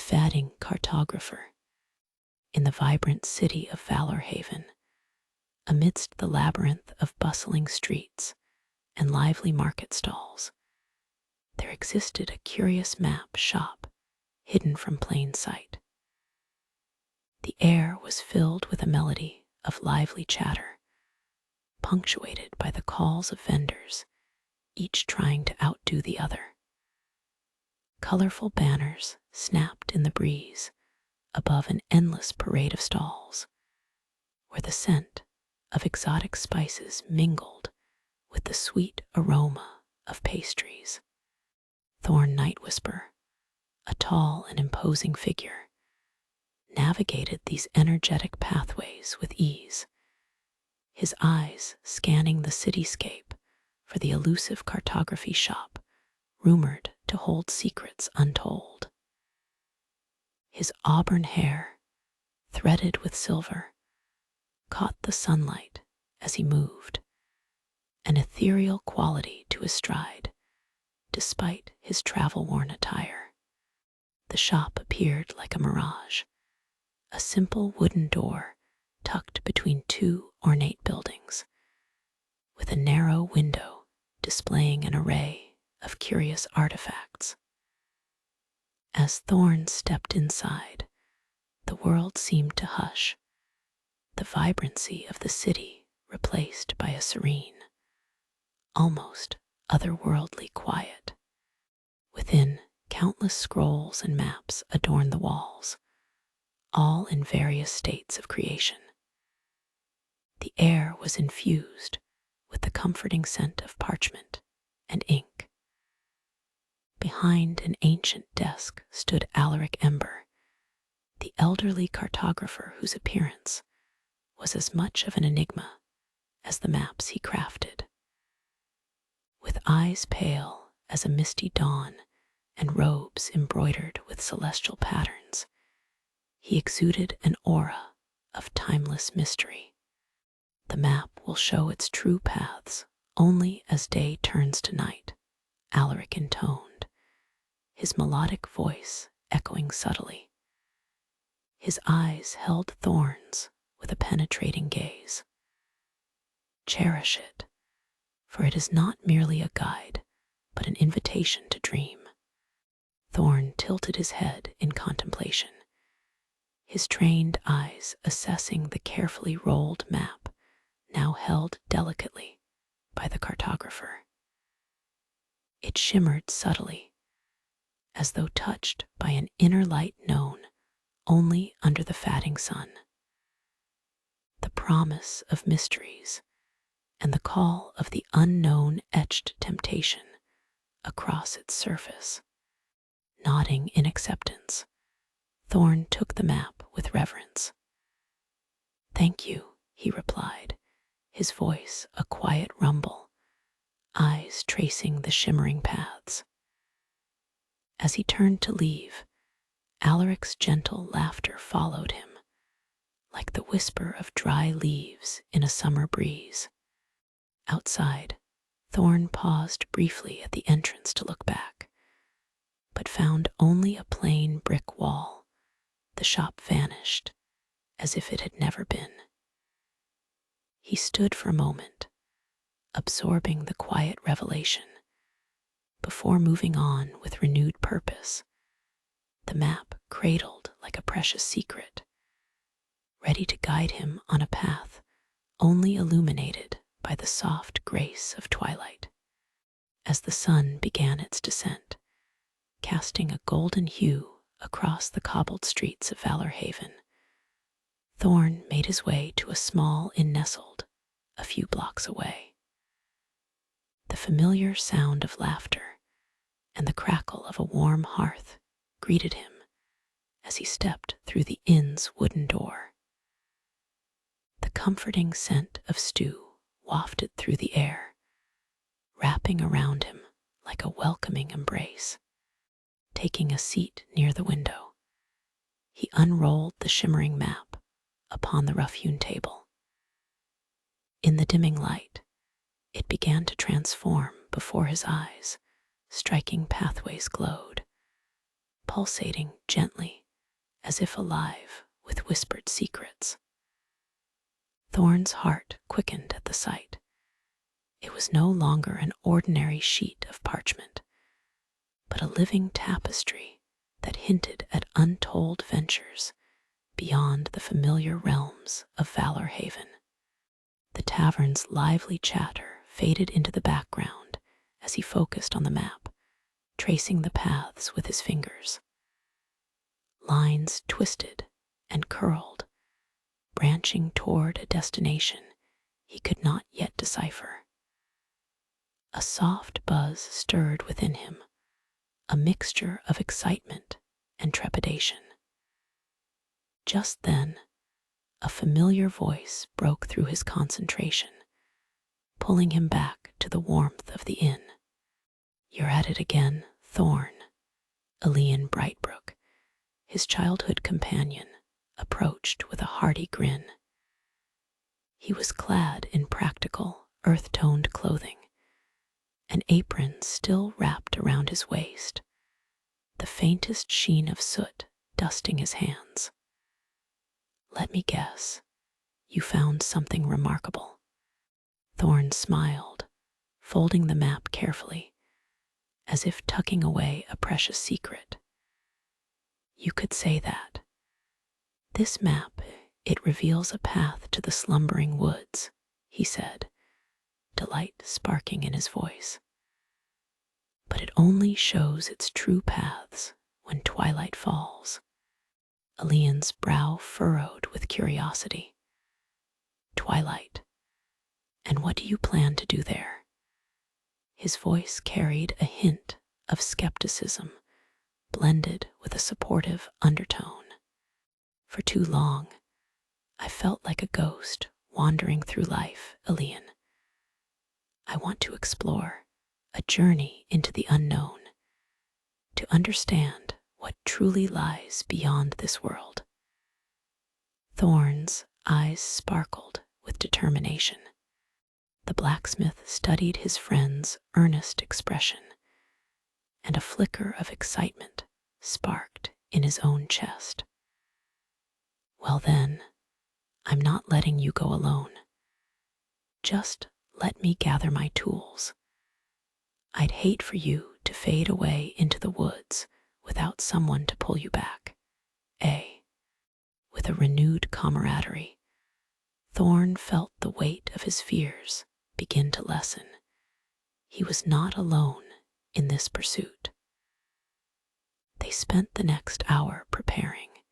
Fading Cartographer, in the vibrant city of Valorhaven, amidst the labyrinth of bustling streets and lively market stalls, there existed a curious map shop hidden from plain sight. The air was filled with a melody of lively chatter, punctuated by the calls of vendors, each trying to outdo the other. Colorful banners snapped in the breeze above an endless parade of stalls, where the scent of exotic spices mingled with the sweet aroma of pastries. Thorn Nightwhisper, a tall and imposing figure, navigated these energetic pathways with ease, his eyes scanning the cityscape for the elusive cartography shop rumored to hold secrets untold. His auburn hair, threaded with silver, caught the sunlight as he moved, an ethereal quality to his stride, despite his travel-worn attire. The shop appeared like a mirage, a simple wooden door tucked between two ornate buildings, with a narrow window displaying an array of curious artifacts. As Thorn stepped inside, the world seemed to hush, the vibrancy of the city replaced by a serene, almost otherworldly quiet. Within, countless scrolls and maps adorned the walls, all in various states of creation. The air was infused with the comforting scent of parchment and ink. Behind an ancient desk stood Alaric Ember, the elderly cartographer whose appearance was as much of an enigma as the maps he crafted. With eyes pale as a misty dawn and robes embroidered with celestial patterns, he exuded an aura of timeless mystery. The map will show its true paths only as day turns to night, Alaric intoned, his melodic voice echoing subtly. His eyes held Thorn's with a penetrating gaze. Cherish it, for it is not merely a guide, but an invitation to dream. Thorn tilted his head in contemplation, his trained eyes assessing the carefully rolled map now held delicately by the cartographer. It shimmered subtly, as though touched by an inner light known only under the fading sun. The promise of mysteries and the call of the unknown etched temptation across its surface. Nodding in acceptance, Thorn took the map with reverence. "Thank you," he replied, his voice a quiet rumble, eyes tracing the shimmering paths. As he turned to leave, Alaric's gentle laughter followed him, like the whisper of dry leaves in a summer breeze. Outside, Thorn paused briefly at the entrance to look back, but found only a plain brick wall. The shop vanished, as if it had never been. He stood for a moment, absorbing the quiet revelation, before moving on with renewed purpose, the map cradled like a precious secret, ready to guide him on a path only illuminated by the soft grace of twilight. As the sun began its descent, casting a golden hue across the cobbled streets of Valorhaven, Thorn made his way to a small inn nestled a few blocks away. The familiar sound of laughter and the crackle of a warm hearth greeted him as he stepped through the inn's wooden door. The comforting scent of stew wafted through the air, wrapping around him like a welcoming embrace. Taking a seat near the window, he unrolled the shimmering map upon the rough-hewn table. In the dimming light, it began to transform before his eyes, striking pathways glowed, pulsating gently, as if alive with whispered secrets. Thorn's heart quickened at the sight. It was no longer an ordinary sheet of parchment, but a living tapestry that hinted at untold ventures beyond the familiar realms of Valor Haven. The tavern's lively chatter faded into the background as he focused on the map, tracing the paths with his fingers. Lines twisted and curled, branching toward a destination he could not yet decipher. A soft buzz stirred within him, a mixture of excitement and trepidation. Just then, a familiar voice broke through his concentration, pulling him back to the warmth of the inn. "You're at it again, Thorn." Elian Brightbrook, his childhood companion, approached with a hearty grin. He was clad in practical, earth-toned clothing, an apron still wrapped around his waist, the faintest sheen of soot dusting his hands. "Let me guess, you found something remarkable." Thorn smiled, folding the map carefully, as if tucking away a precious secret. "You could say that. This map, it reveals a path to the Slumbering Woods," he said, delight sparking in his voice. "But it only shows its true paths when twilight falls." Elian's brow furrowed with curiosity. "Twilight. And what do you plan to do there?" His voice carried a hint of skepticism, blended with a supportive undertone. "For too long, I felt like a ghost wandering through life, Elian. I want to explore a journey into the unknown, to understand what truly lies beyond this world." Thorn's eyes sparkled with determination. The blacksmith studied his friend's earnest expression, and a flicker of excitement sparked in his own chest. "Well then, I'm not letting you go alone. Just let me gather my tools. I'd hate for you to fade away into the woods without someone to pull you back, eh?" With a renewed camaraderie, Thorn felt the weight of his fears begin to lessen. He was not alone in this pursuit. They spent the next hour preparing,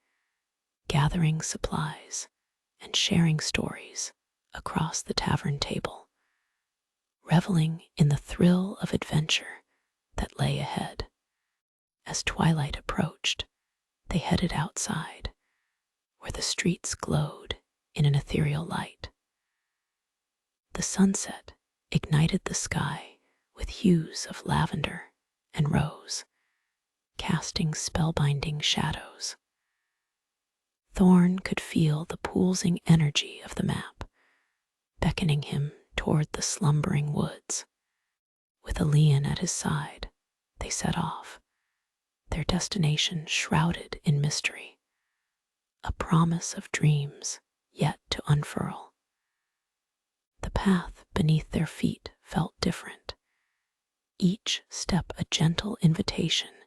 gathering supplies, and sharing stories across the tavern table, reveling in the thrill of adventure that lay ahead. As twilight approached, they headed outside, where the streets glowed in an ethereal light. The sunset ignited the sky with hues of lavender and rose, casting spellbinding shadows. Thorn could feel the pulsing energy of the map, beckoning him toward the Slumbering Woods. With Elian at his side, they set off, their destination shrouded in mystery, a promise of dreams yet to unfurl. The path beneath their feet felt different, each step a gentle invitation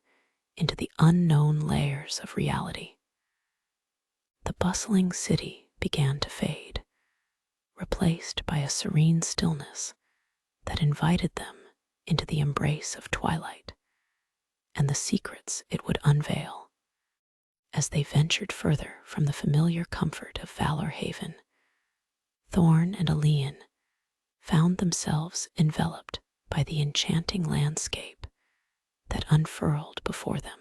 into the unknown layers of reality. The bustling city began to fade, replaced by a serene stillness that invited them into the embrace of twilight and the secrets it would unveil. As they ventured further from the familiar comfort of Valor Haven, Thorn and Elian found themselves enveloped by the enchanting landscape that unfurled before them.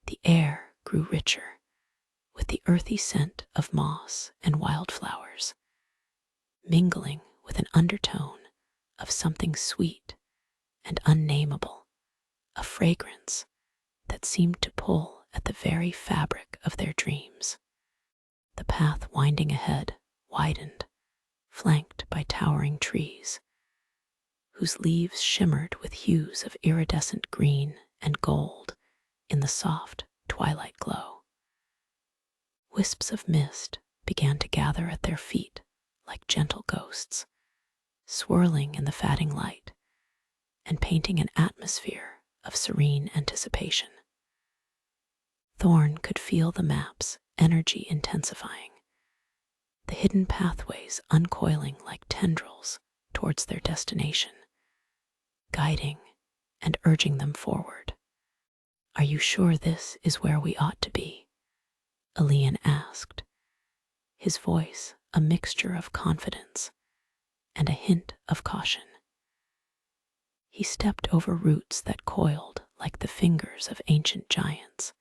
The air grew richer, with the earthy scent of moss and wildflowers, mingling with an undertone of something sweet and unnameable, a fragrance that seemed to pull at the very fabric of their dreams. The path winding ahead widened, flanked by towering trees, whose leaves shimmered with hues of iridescent green and gold in the soft twilight glow. Wisps of mist began to gather at their feet like gentle ghosts, swirling in the fading light and painting an atmosphere of serene anticipation. Thorn could feel the map's energy intensifying, the hidden pathways uncoiling like tendrils towards their destination, guiding and urging them forward. "Are you sure this is where we ought to be?" Elian asked, his voice a mixture of confidence and a hint of caution. He stepped over roots that coiled like the fingers of ancient giants,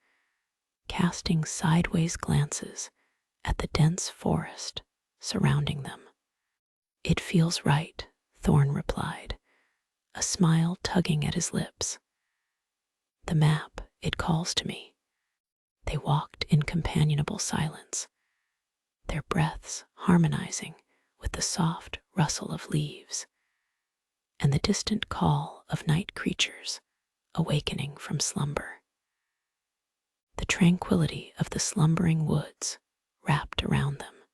casting sideways glances at the dense forest surrounding them. "It feels right," Thorn replied, a smile tugging at his lips. "The map, it calls to me." They walked in companionable silence, their breaths harmonizing with the soft rustle of leaves and the distant call of night creatures awakening from slumber. The tranquility of the slumbering woods wrapped around them,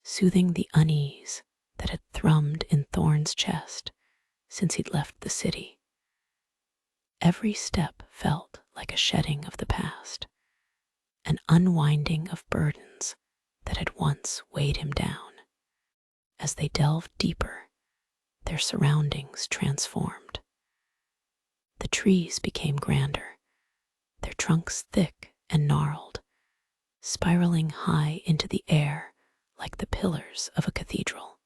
soothing the unease that had thrummed in Thorn's chest since he'd left the city. Every step felt like a shedding of the past, an unwinding of burdens that had once weighed him down. As they delved deeper, their surroundings transformed. The trees became grander, their trunks thick and gnarled, spiraling high into the air like the pillars of a cathedral.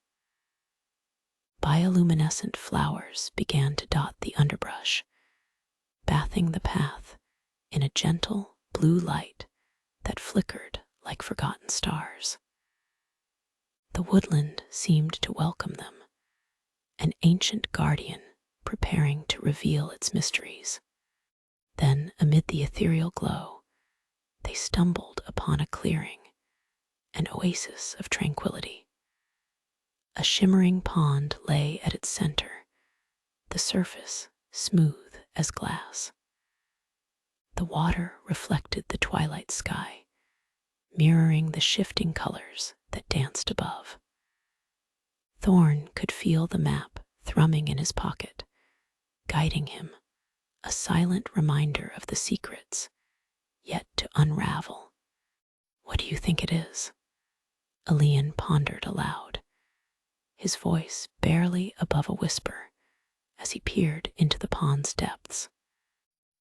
Bioluminescent flowers began to dot the underbrush, bathing the path in a gentle blue light that flickered like forgotten stars. The woodland seemed to welcome them, an ancient guardian preparing to reveal its mysteries. Then, amid the ethereal glow, they stumbled upon a clearing, an oasis of tranquility. A shimmering pond lay at its center, the surface smooth as glass. The water reflected the twilight sky, mirroring the shifting colors that danced above. Thorn could feel the map thrumming in his pocket, guiding him, a silent reminder of the secrets yet to unravel. "What do you think it is?" Elian pondered aloud, his voice barely above a whisper as he peered into the pond's depths.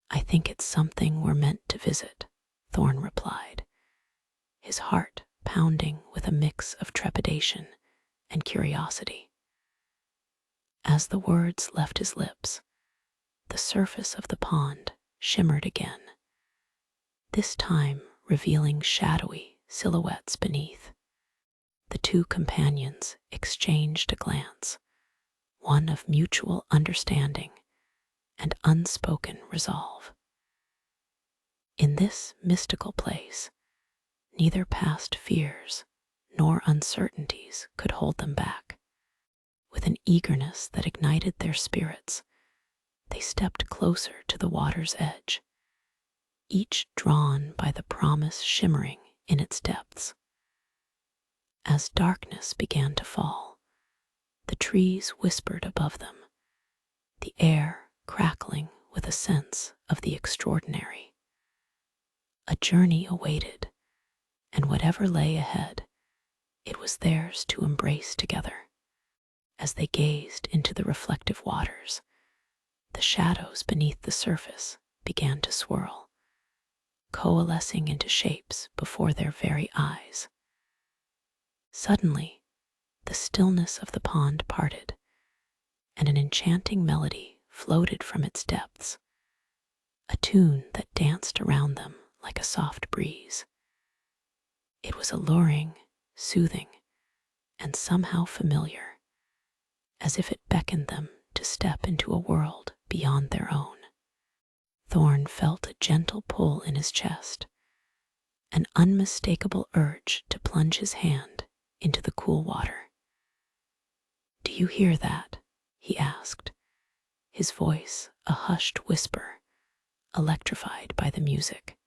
"I think it's something we're meant to visit," Thorn replied, his heart pounding with a mix of trepidation and curiosity. As the words left his lips, the surface of the pond shimmered again, this time revealing shadowy silhouettes beneath. The two companions exchanged a glance, one of mutual understanding and unspoken resolve. In this mystical place, neither past fears nor uncertainties could hold them back. With an eagerness that ignited their spirits, they stepped closer to the water's edge, each drawn by the promise shimmering in its depths. As darkness began to fall, the trees whispered above them, the air crackling with a sense of the extraordinary. A journey awaited, and whatever lay ahead, it was theirs to embrace together. As they gazed into the reflective waters, the shadows beneath the surface began to swirl, coalescing into shapes before their very eyes. Suddenly, the stillness of the pond parted, and an enchanting melody floated from its depths, a tune that danced around them like a soft breeze. It was alluring, soothing, and somehow familiar, as if it beckoned them to step into a world beyond their own. Thorn felt a gentle pull in his chest, an unmistakable urge to plunge his hand into the cool water. "Do you hear that?" he asked, his voice a hushed whisper electrified by the music.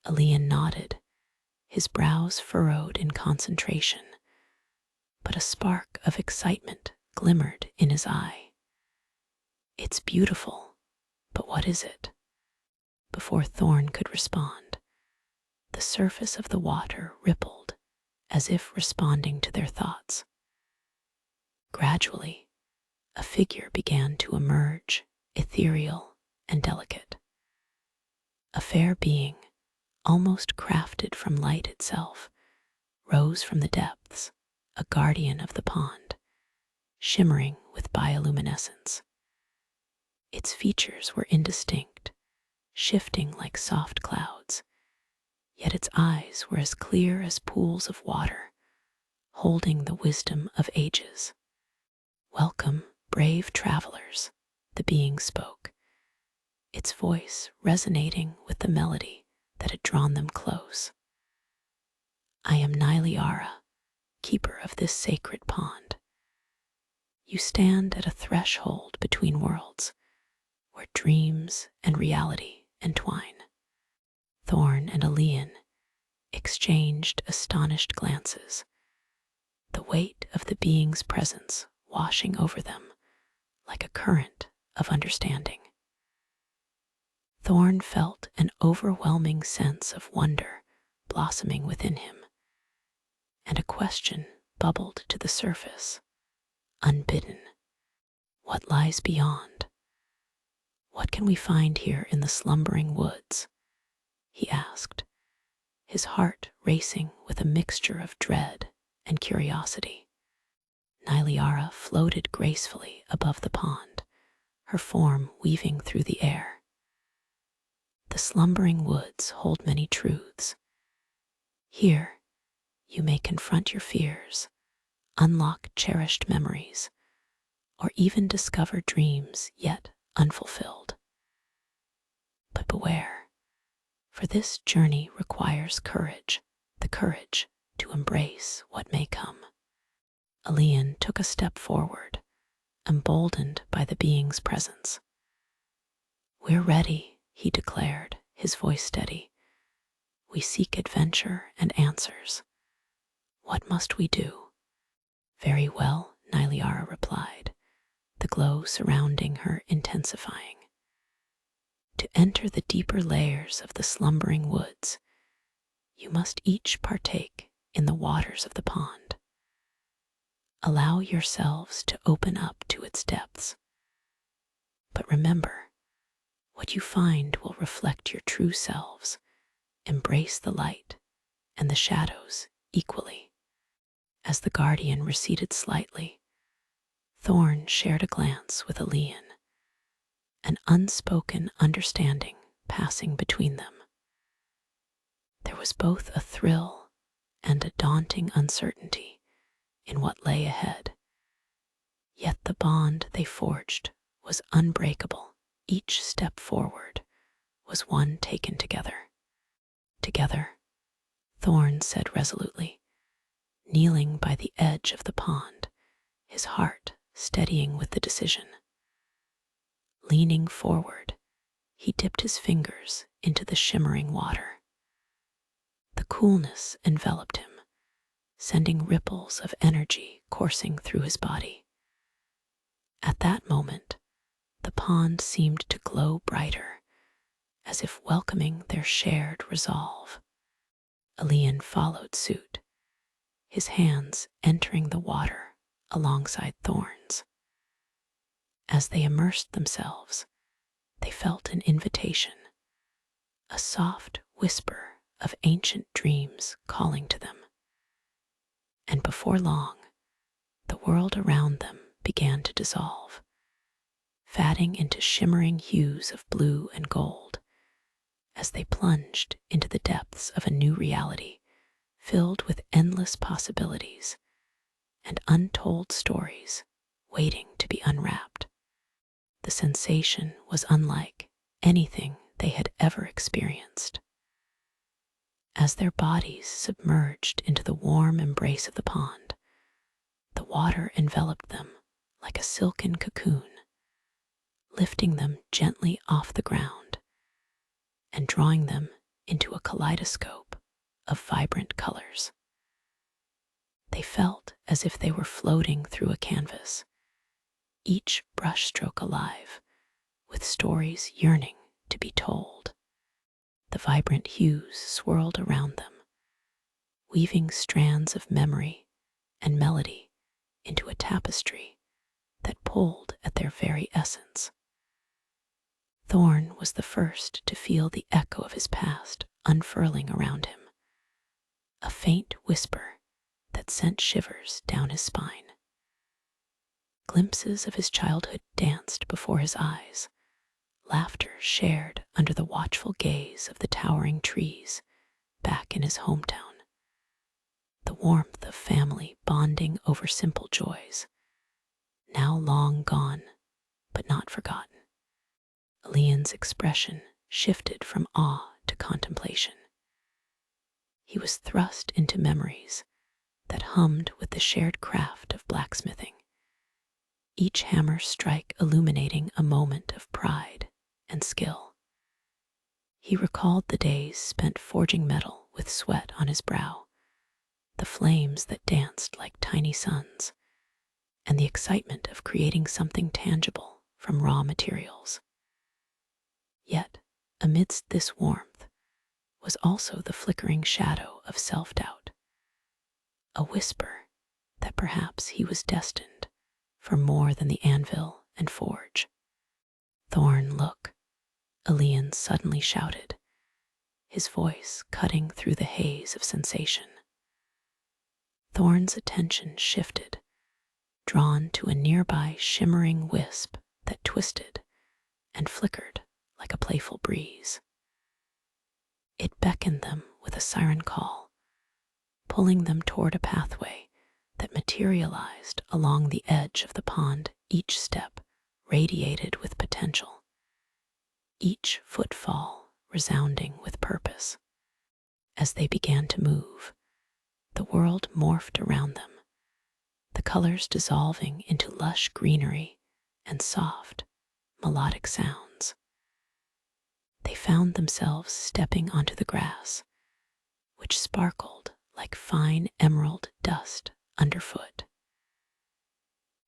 Elian nodded, his brows furrowed in concentration, but a spark of excitement glimmered in his eye. "It's beautiful, but what is it?" Before Thorn could respond, the surface of the water rippled as if responding to their thoughts. Gradually, a figure began to emerge, ethereal and delicate. A fair being, almost crafted from light itself, rose from the depths, a guardian of the pond, shimmering with bioluminescence. Its features were indistinct, shifting like soft clouds, yet its eyes were as clear as pools of water, holding the wisdom of ages. "Welcome, brave travelers," the being spoke, its voice resonating with the melody that had drawn them close. "I am Lyra, keeper of this sacred pond. You stand at a threshold between worlds, where dreams and reality entwine." Thorn and Elian exchanged astonished glances, the weight of the being's presence washing over them like a current of understanding. Thorn felt an overwhelming sense of wonder blossoming within him, and a question bubbled to the surface, unbidden. What lies beyond? What can we find here in the Slumbering Woods? He asked, his heart racing with a mixture of dread and curiosity. Lyra floated gracefully above the pond, her form weaving through the air. "The Slumbering Woods hold many truths. Here, you may confront your fears, unlock cherished memories, or even discover dreams yet unfulfilled. But beware, for this journey requires courage, the courage to embrace what may come." Elian took a step forward, emboldened by the being's presence. "We're ready," he declared, his voice steady. "We seek adventure and answers. What must we do?" "Very well," Lyra replied, the glow surrounding her intensifying. "To enter the deeper layers of the Slumbering Woods, you must each partake in the waters of the pond. Allow yourselves to open up to its depths. But remember, what you find will reflect your true selves. Embrace the light and the shadows equally." As the guardian receded slightly, Thorn shared a glance with Elian, an unspoken understanding passing between them. There was both a thrill and a daunting uncertainty in what lay ahead, yet the bond they forged was unbreakable. Each step forward was one taken together. "Together," Thorn said resolutely, kneeling by the edge of the pond, his heart steadying with the decision. Leaning forward, he dipped his fingers into the shimmering water. The coolness enveloped him, sending ripples of energy coursing through his body. At that moment, the pond seemed to glow brighter, as if welcoming their shared resolve. Elian followed suit, his hands entering the water alongside Thorn's. As they immersed themselves, they felt an invitation, a soft whisper of ancient dreams calling to them. And before long, the world around them began to dissolve, fading into shimmering hues of blue and gold, as they plunged into the depths of a new reality filled with endless possibilities and untold stories waiting to be unwrapped. The sensation was unlike anything they had ever experienced. As their bodies submerged into the warm embrace of the pond, the water enveloped them like a silken cocoon, lifting them gently off the ground and drawing them into a kaleidoscope of vibrant colors. They felt as if they were floating through a canvas, each brushstroke alive, with stories yearning to be told. The vibrant hues swirled around them, weaving strands of memory and melody into a tapestry that pulled at their very essence. Thorn was the first to feel the echo of his past unfurling around him, a faint whisper that sent shivers down his spine. Glimpses of his childhood danced before his eyes, laughter shared under the watchful gaze of the towering trees back in his hometown. The warmth of family bonding over simple joys, now long gone, but not forgotten. Elian's expression shifted from awe to contemplation. He was thrust into memories that hummed with the shared craft of blacksmithing, each hammer strike illuminating a moment of pride and skill. He recalled the days spent forging metal with sweat on his brow, the flames that danced like tiny suns, and the excitement of creating something tangible from raw materials. Yet, amidst this warmth, was also the flickering shadow of self-doubt, a whisper that perhaps he was destined for more than the anvil and forge. "Thorn, look," Elian suddenly shouted, his voice cutting through the haze of sensation. Thorn's attention shifted, drawn to a nearby shimmering wisp that twisted and flickered like a playful breeze. It beckoned them with a siren call, pulling them toward a pathway that materialized along the edge of the pond. Each step radiated with potential, each footfall resounding with purpose. As they began to move, the world morphed around them, the colors dissolving into lush greenery and soft, melodic sounds. They found themselves stepping onto the grass, which sparkled like fine emerald dust underfoot.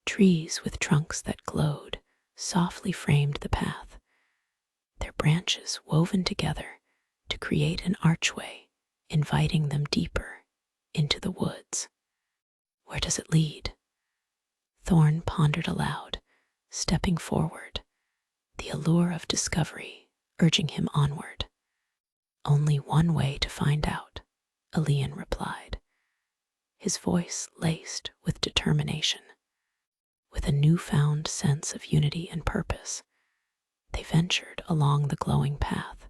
Trees with trunks that glowed softly framed the path, their branches woven together to create an archway, inviting them deeper into the woods. Where does it lead? Thorn pondered aloud, stepping forward, the allure of discovery urging him onward. "Only one way to find out," Elian replied, his voice laced with determination. With a newfound sense of unity and purpose, they ventured along the glowing path,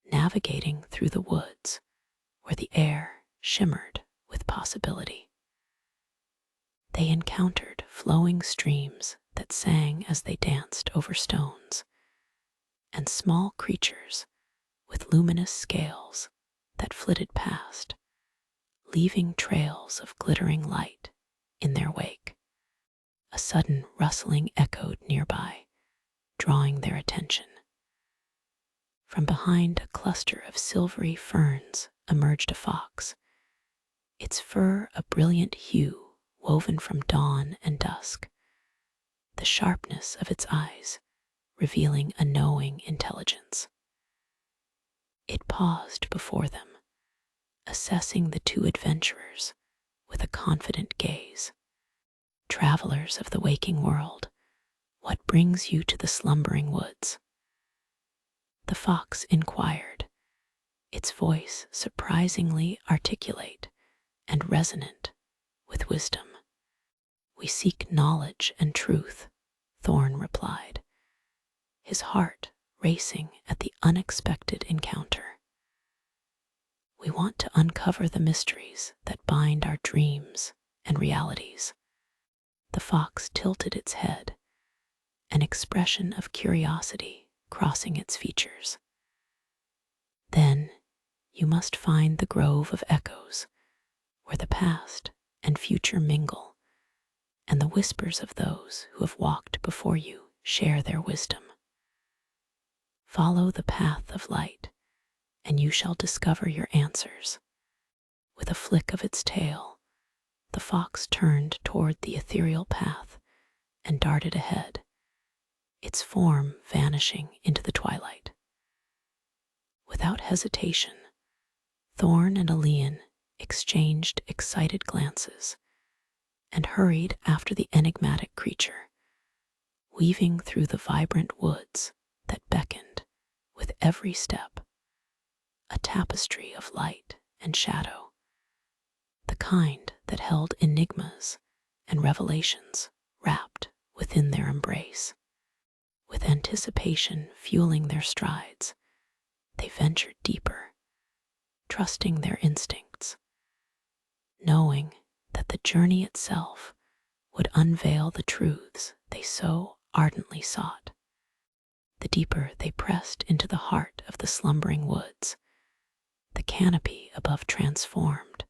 navigating through the woods where the air shimmered with possibility. They encountered flowing streams that sang as they danced over stones, and small creatures with luminous scales that flitted past, leaving trails of glittering light in their wake. A sudden rustling echoed nearby, drawing their attention. From behind a cluster of silvery ferns emerged a fox, its fur a brilliant hue woven from dawn and dusk, the sharpness of its eyes revealing a knowing intelligence. It paused before them, assessing the two adventurers with a confident gaze. "Travelers of the waking world, what brings you to the Slumbering Woods?" The fox inquired, its voice surprisingly articulate and resonant with wisdom. "We seek knowledge and truth," Thorn replied, his heart racing at the unexpected encounter. "We want to uncover the mysteries that bind our dreams and realities." The fox tilted its head, an expression of curiosity crossing its features. "Then you must find the grove of echoes, where the past and future mingle, and the whispers of those who have walked before you share their wisdom." Follow the path of light, and you shall discover your answers. With a flick of its tail, the fox turned toward the ethereal path and darted ahead, its form vanishing into the twilight. Without hesitation, Thorn and Elian exchanged excited glances and hurried after the enigmatic creature, weaving through the vibrant woods that beckoned with every step, a tapestry of light and shadow, the kind that held enigmas and revelations wrapped within their embrace. With anticipation fueling their strides, they ventured deeper, trusting their instincts, knowing that the journey itself would unveil the truths they so ardently sought. The deeper they pressed into the heart of the slumbering woods, the canopy above transformed,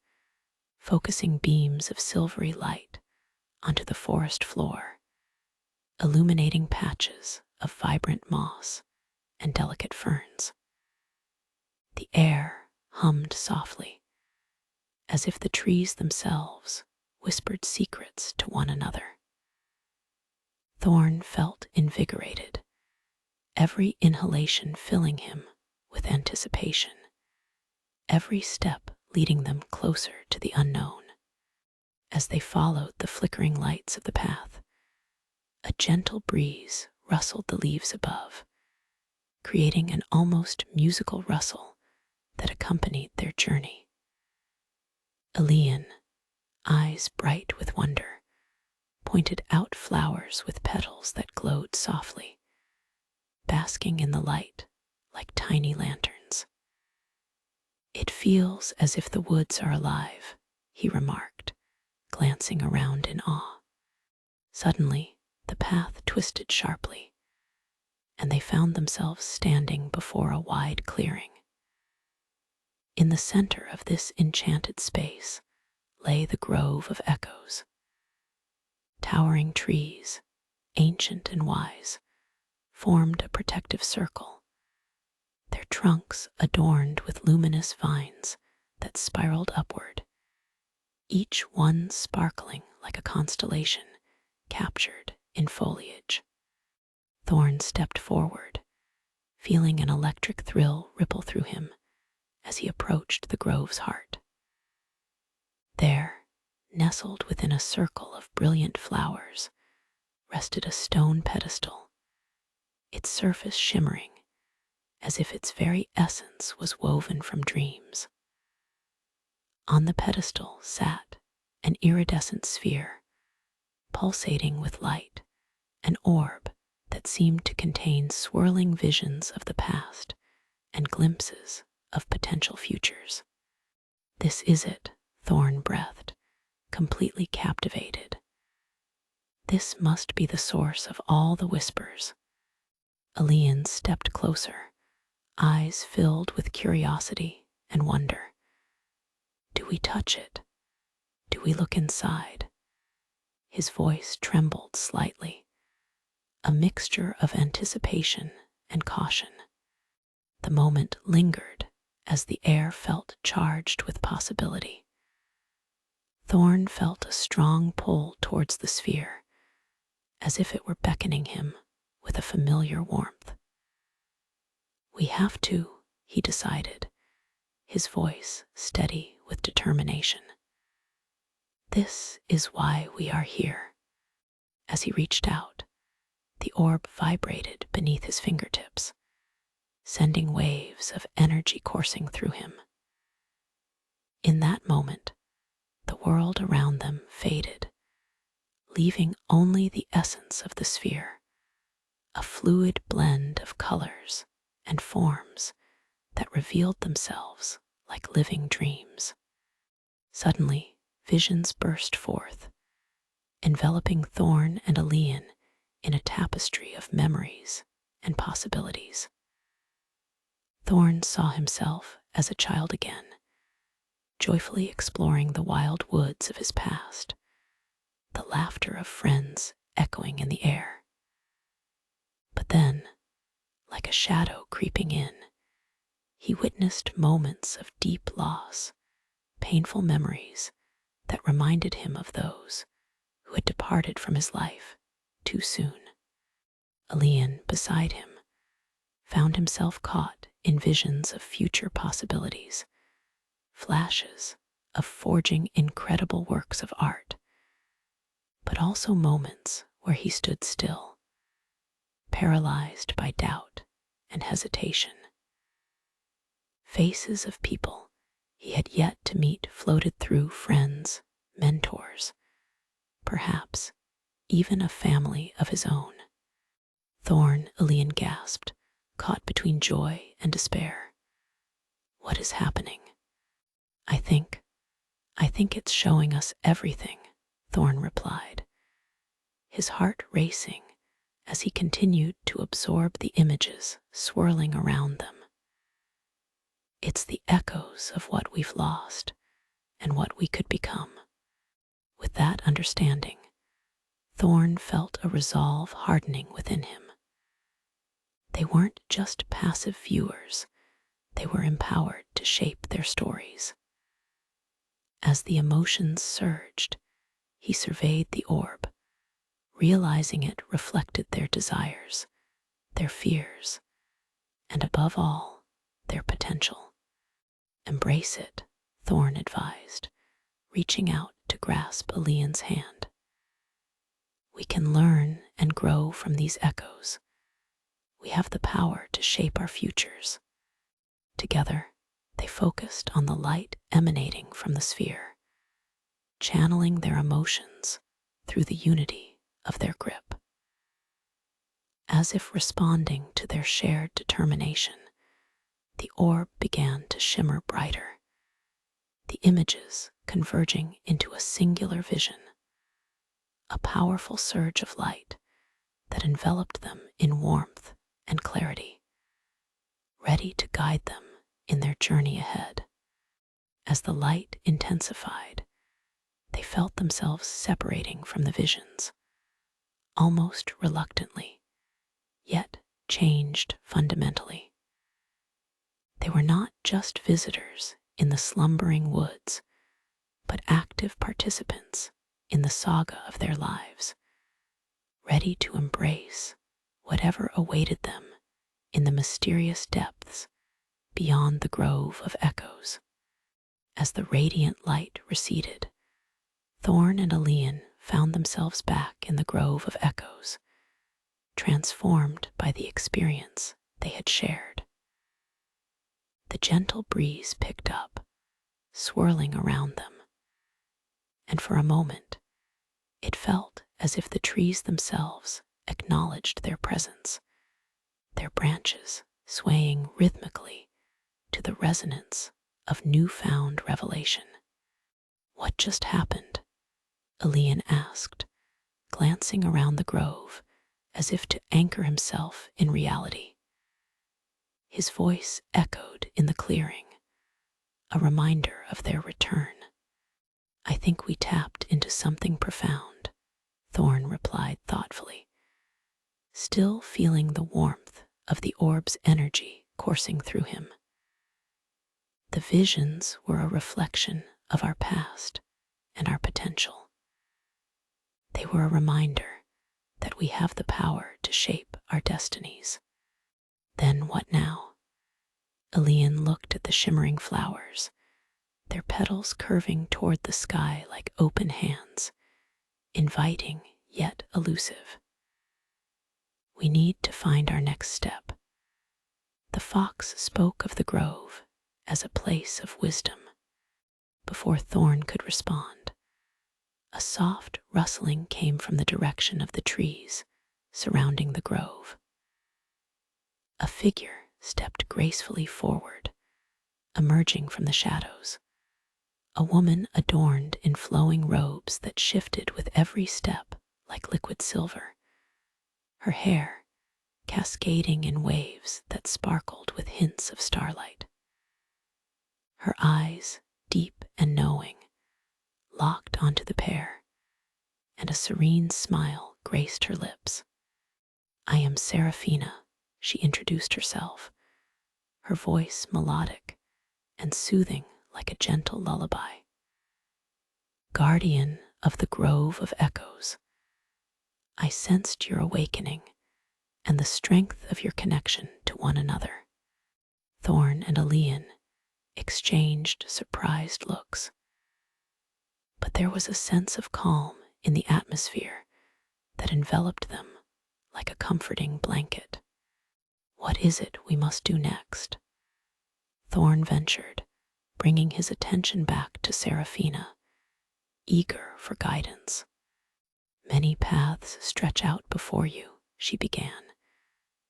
focusing beams of silvery light onto the forest floor, illuminating patches of vibrant moss and delicate ferns. The air hummed softly, as if the trees themselves whispered secrets to one another. Thorn felt invigorated, every inhalation filling him with anticipation, every step leading them closer to the unknown. As they followed the flickering lights of the path, a gentle breeze rustled the leaves above, creating an almost musical rustle that accompanied their journey. Elian, eyes bright with wonder, pointed out flowers with petals that glowed softly, basking in the light like tiny lanterns. "It feels as if the woods are alive," he remarked, glancing around in awe. Suddenly, the path twisted sharply, and they found themselves standing before a wide clearing. In the center of this enchanted space lay the Grove of Echoes. Towering trees, ancient and wise, formed a protective circle, their trunks adorned with luminous vines that spiraled upward, each one sparkling like a constellation captured in foliage. Thorn stepped forward, feeling an electric thrill ripple through him as he approached the grove's heart. There, nestled within a circle of brilliant flowers, rested a stone pedestal, its surface shimmering as if its very essence was woven from dreams. On the pedestal sat an iridescent sphere, pulsating with light, an orb that seemed to contain swirling visions of the past and glimpses of potential futures. "This is it," Thorn breathed, completely captivated. "This must be the source of all the whispers." Elian stepped closer, eyes filled with curiosity and wonder. "Do we touch it? Do we look inside?" His voice trembled slightly, a mixture of anticipation and caution. The moment lingered as the air felt charged with possibility. Thorn felt a strong pull towards the sphere, as if it were beckoning him with a familiar warmth. "We have to," he decided, his voice steady with determination. "This is why we are here." As he reached out, the orb vibrated beneath his fingertips, sending waves of energy coursing through him. In that moment, the world around them faded, leaving only the essence of the sphere, a fluid blend of colors and forms that revealed themselves like living dreams. Suddenly, visions burst forth, enveloping Thorn and Elian in a tapestry of memories and possibilities. Thorn saw himself as a child again, joyfully exploring the wild woods of his past, the laughter of friends echoing in the air. But then, like a shadow creeping in. He witnessed moments of deep loss, painful memories that reminded him of those who had departed from his life too soon. Elian, beside him, found himself caught in visions of future possibilities, flashes of forging incredible works of art, but also moments where he stood still, paralyzed by doubt and hesitation. Faces of people he had yet to meet floated through: friends, mentors, perhaps even a family of his own. Thorn, Elian gasped, caught between joy and despair. What is happening? I think it's showing us everything, Thorn replied, his heart racing as he continued to absorb the images swirling around them. It's the echoes of what we've lost and what we could become. With that understanding, Thorn felt a resolve hardening within him. They weren't just passive viewers, they were empowered to shape their stories. As the emotions surged, he surveyed the orb, realizing it reflected their desires, their fears, and above all, their potential. Embrace it, Thorn advised, reaching out to grasp Elian's hand. We can learn and grow from these echoes. We have the power to shape our futures. Together, they focused on the light emanating from the sphere, channeling their emotions through the unity of their grip. As if responding to their shared determination, the orb began to shimmer brighter, the images converging into a singular vision, a powerful surge of light that enveloped them in warmth and clarity, ready to guide them in their journey ahead. As the light intensified, they felt themselves separating from the visions, almost reluctantly, yet changed fundamentally. They were not just visitors in the Slumbering Woods, but active participants in the saga of their lives, ready to embrace whatever awaited them in the mysterious depths beyond the grove of echoes. As the radiant light receded, Thorn and Elian found themselves back in the grove of echoes, transformed by the experience they had shared. The gentle breeze picked up, swirling around them, and for a moment, it felt as if the trees themselves acknowledged their presence, their branches swaying rhythmically to the resonance of newfound revelation. What just happened? Elian asked, glancing around the grove as if to anchor himself in reality. His voice echoed in the clearing, a reminder of their return. I think we tapped into something profound, Thorn replied thoughtfully, still feeling the warmth of the orb's energy coursing through him. The visions were a reflection of our past and our potential. They were a reminder that we have the power to shape our destinies. Then what now? Elian looked at the shimmering flowers, their petals curving toward the sky like open hands, inviting yet elusive. We need to find our next step. The fox spoke of the grove as a place of wisdom. Before Thorn could respond, a soft rustling came from the direction of the trees surrounding the grove. A figure stepped gracefully forward, emerging from the shadows. A woman adorned in flowing robes that shifted with every step like liquid silver, her hair cascading in waves that sparkled with hints of starlight. Her eyes, deep and knowing, locked onto the pair, and a serene smile graced her lips. I am Saraphina, she introduced herself, her voice melodic and soothing like a gentle lullaby. Guardian of the grove of echoes, I sensed your awakening and the strength of your connection to one another. Thorn and Elian exchanged surprised looks, but there was a sense of calm in the atmosphere that enveloped them like a comforting blanket. What is it we must do next? Thorn ventured, bringing his attention back to Saraphina, eager for guidance. Many paths stretch out before you, she began,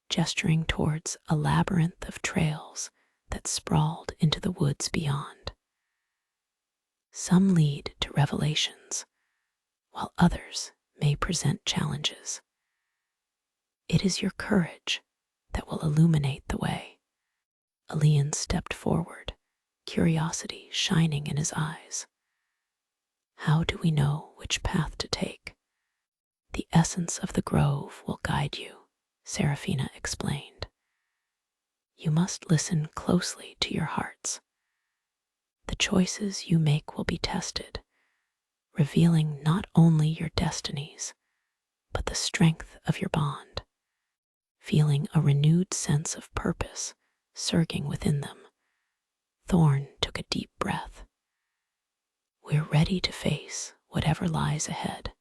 gesturing towards a labyrinth of trails that sprawled into the woods beyond. Some lead to revelations, while others may present challenges. It is your courage that will illuminate the way. Elian stepped forward, curiosity shining in his eyes. How do we know which path to take? The essence of the grove will guide you, Saraphina explained. You must listen closely to your hearts. The choices you make will be tested, revealing not only your destinies, but the strength of your bond. Feeling a renewed sense of purpose surging within them, Thorn took a deep breath. We're ready to face whatever lies ahead.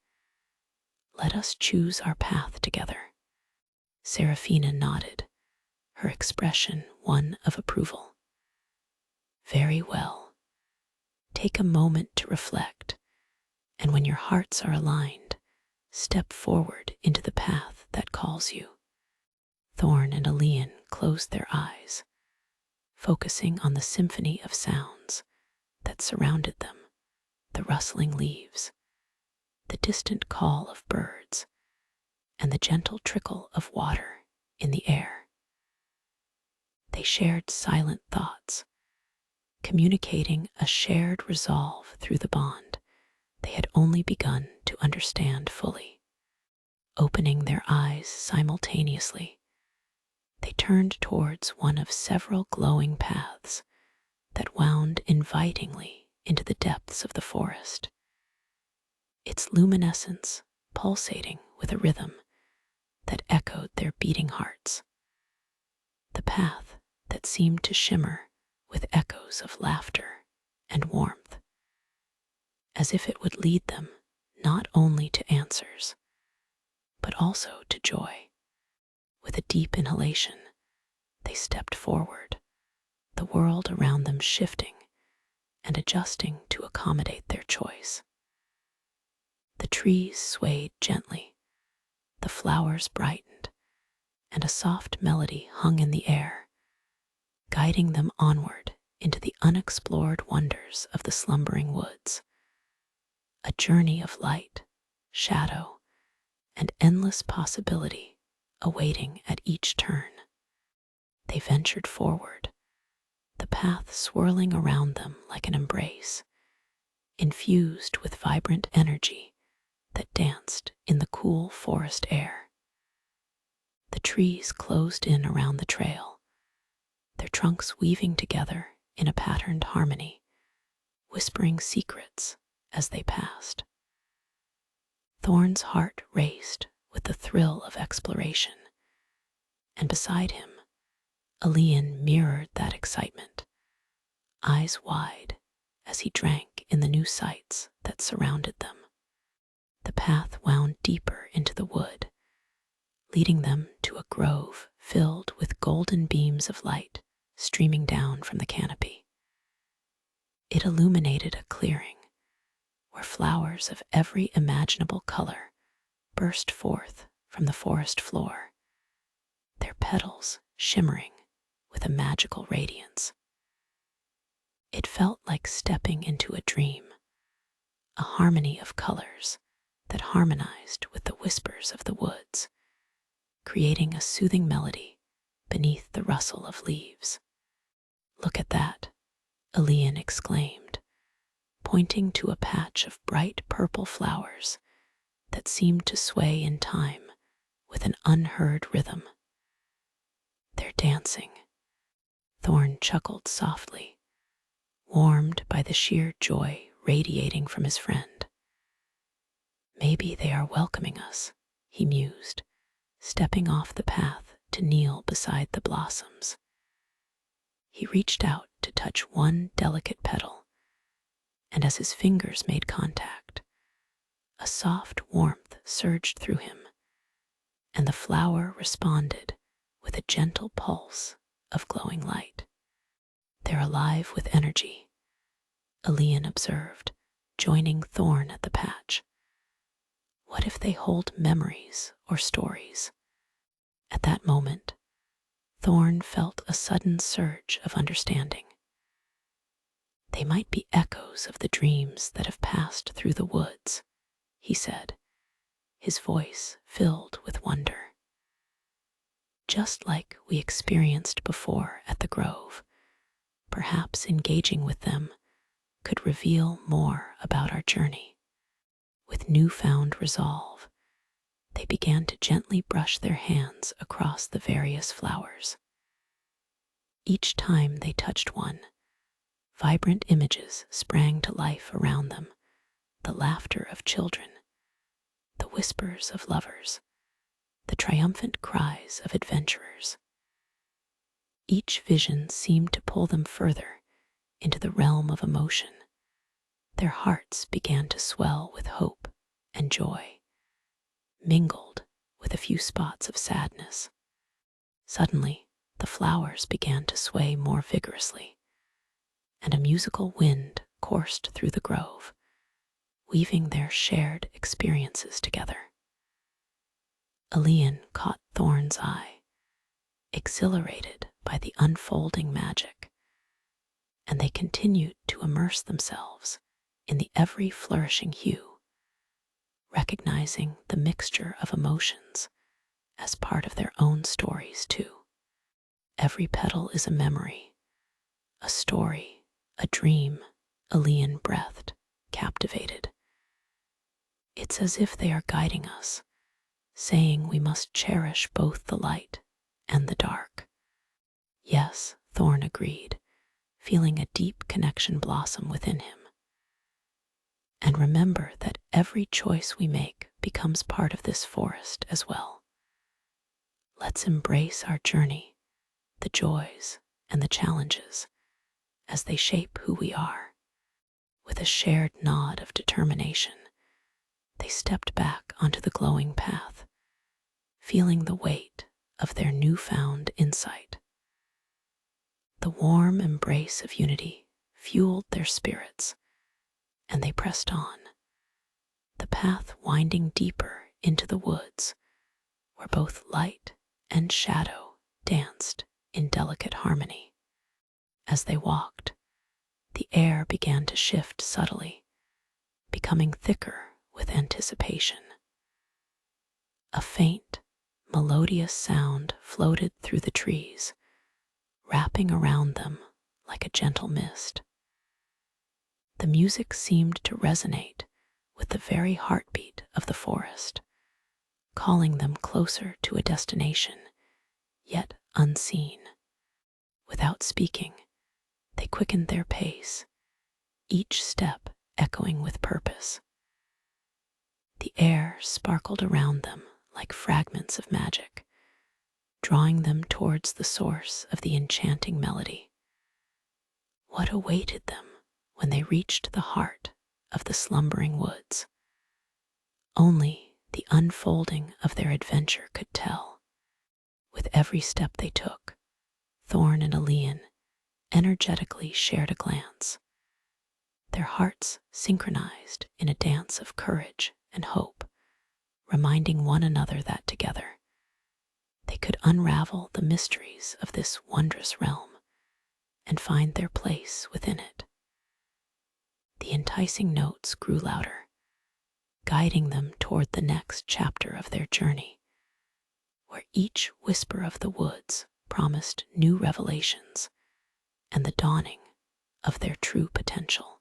Let us choose our path together. Saraphina nodded, her expression one of approval. Very well. Take a moment to reflect, and when your hearts are aligned, step forward into the path that calls you. Thorn and Elian closed their eyes, focusing on the symphony of sounds that surrounded them, the rustling leaves, the distant call of birds, and the gentle trickle of water in the air. They shared silent thoughts, communicating a shared resolve through the bond they had only begun to understand fully. Opening their eyes simultaneously, they turned towards one of several glowing paths that wound invitingly into the depths of the forest, its luminescence pulsating with a rhythm that echoed their beating hearts. The path that seemed to shimmer with echoes of laughter and warmth, as if it would lead them not only to answers, but also to joy. With a deep inhalation, they stepped forward, the world around them shifting and adjusting to accommodate their choice. The trees swayed gently, the flowers brightened, and a soft melody hung in the air, guiding them onward into the unexplored wonders of the Slumbering Woods. A journey of light, shadow, and endless possibility awaiting at each turn. They ventured forward, the path swirling around them like an embrace, infused with vibrant energy that danced in the cool forest air. The trees closed in around the trail, their trunks weaving together in a patterned harmony, whispering secrets as they passed. Thorn's heart raced with the thrill of exploration, and beside him, Elian mirrored that excitement, eyes wide as he drank in the new sights that surrounded them. The path wound deeper into the wood, leading them to a grove filled with golden beams of light streaming down from the canopy. It illuminated a clearing where flowers of every imaginable color burst forth from the forest floor, their petals shimmering with a magical radiance. It felt like stepping into a dream, a harmony of colors that harmonized with the whispers of the woods, creating a soothing melody beneath the rustle of leaves. Look at that, Elian exclaimed, pointing to a patch of bright purple flowers that seemed to sway in time with an unheard rhythm. They're dancing. Thorn chuckled softly, warmed by the sheer joy radiating from his friend. Maybe they are welcoming us, he mused, stepping off the path to kneel beside the blossoms. He reached out to touch one delicate petal, and as his fingers made contact, a soft warmth surged through him, and the flower responded with a gentle pulse of glowing light. They're alive with energy, Elian observed, joining Thorn at the patch. What if they hold memories or stories? At that moment, Thorn felt a sudden surge of understanding. They might be echoes of the dreams that have passed through the woods, he said, his voice filled with wonder. Just like we experienced before at the grove, perhaps engaging with them could reveal more about our journey. With newfound resolve, they began to gently brush their hands across the various flowers. Each time they touched one, vibrant images sprang to life around them, the laughter of children, the whispers of lovers, the triumphant cries of adventurers. Each vision seemed to pull them further into the realm of emotion. Their hearts began to swell with hope and joy, mingled with a few spots of sadness. Suddenly, the flowers began to sway more vigorously, and a musical wind coursed through the grove, weaving their shared experiences together. Elian caught Thorn's eye, exhilarated by the unfolding magic, and they continued to immerse themselves in the every flourishing hue, recognizing the mixture of emotions as part of their own stories too. Every petal is a memory, a story, a dream, Elian breathed, captivated. It's as if they are guiding us, saying we must cherish both the light and the dark. Yes, Thorn agreed, feeling a deep connection blossom within him. And remember that every choice we make becomes part of this forest as well. Let's embrace our journey, the joys and the challenges, as they shape who we are. With a shared nod of determination, they stepped back onto the glowing path, feeling the weight of their newfound insight. The warm embrace of unity fueled their spirits, and they pressed on, the path winding deeper into the woods, where both light and shadow danced in delicate harmony. As they walked, the air began to shift subtly, becoming thicker with anticipation. A faint, melodious sound floated through the trees, wrapping around them like a gentle mist. The music seemed to resonate with the very heartbeat of the forest, calling them closer to a destination, yet unseen. Without speaking, they quickened their pace, each step echoing with purpose. The air sparkled around them like fragments of magic, drawing them towards the source of the enchanting melody. What awaited them when they reached the heart of the Slumbering Woods? Only the unfolding of their adventure could tell. With every step they took, Thorn and Elian energetically shared a glance, their hearts synchronized in a dance of courage and hope, reminding one another that together they could unravel the mysteries of this wondrous realm and find their place within it. The enticing notes grew louder, guiding them toward the next chapter of their journey, where each whisper of the woods promised new revelations and the dawning of their true potential.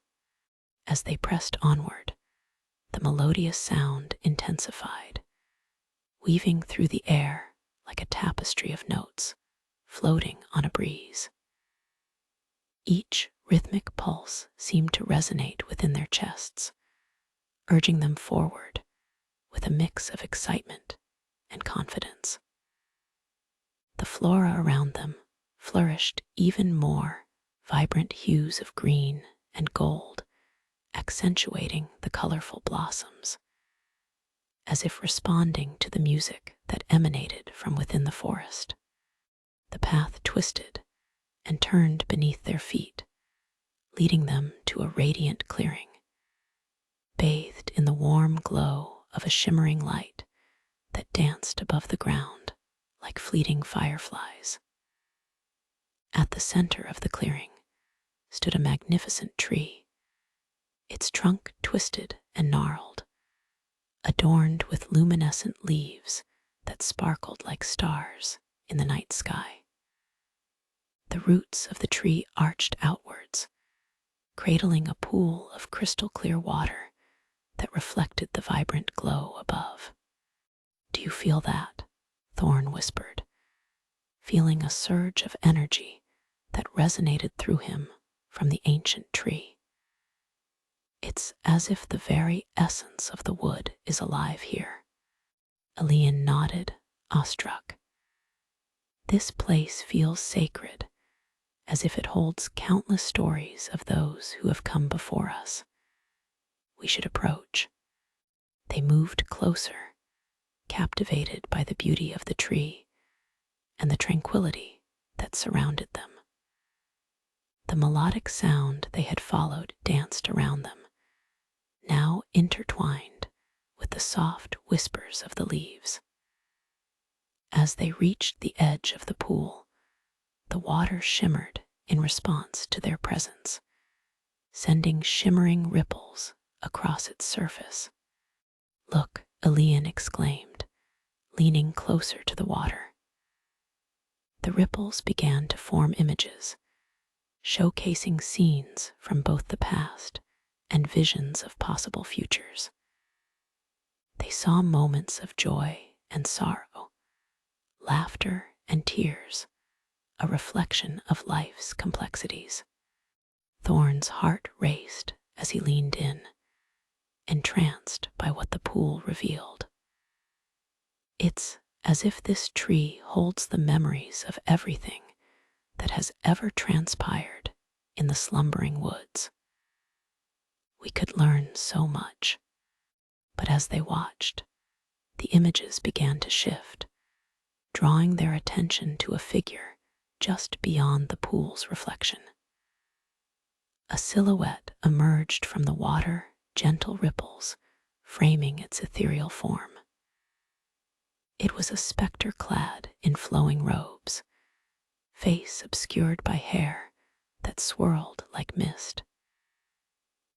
As they pressed onward, the melodious sound intensified, weaving through the air like a tapestry of notes, floating on a breeze. Each rhythmic pulse seemed to resonate within their chests, urging them forward with a mix of excitement and confidence. The flora around them flourished even more vibrant hues of green and gold, accentuating the colorful blossoms, as if responding to the music that emanated from within the forest. The path twisted and turned beneath their feet, leading them to a radiant clearing, bathed in the warm glow of a shimmering light that danced above the ground like fleeting fireflies. At the center of the clearing stood a magnificent tree, its trunk twisted and gnarled, adorned with luminescent leaves that sparkled like stars in the night sky. The roots of the tree arched outwards, cradling a pool of crystal clear water that reflected the vibrant glow above. "Do you feel that?" Thorn whispered, feeling a surge of energy that resonated through him from the ancient tree. "It's as if the very essence of the wood is alive here." Elian nodded, awestruck. "This place feels sacred, as if it holds countless stories of those who have come before us. We should approach." They moved closer, captivated by the beauty of the tree and the tranquility that surrounded them. The melodic sound they had followed danced around them, now intertwined with the soft whispers of the leaves. As they reached the edge of the pool, the water shimmered in response to their presence, sending shimmering ripples across its surface. "Look," Elian exclaimed, leaning closer to the water. The ripples began to form images, showcasing scenes from both the past and visions of possible futures. They saw moments of joy and sorrow, laughter and tears, a reflection of life's complexities. Thorn's heart raced as he leaned in, entranced by what the pool revealed. It's as if this tree holds the memories of everything that has ever transpired in the Slumbering Woods. We could learn so much, but as they watched, the images began to shift, drawing their attention to a figure just beyond the pool's reflection. A silhouette emerged from the water, gentle ripples framing its ethereal form. It was a spectre clad in flowing robes, face obscured by hair that swirled like mist.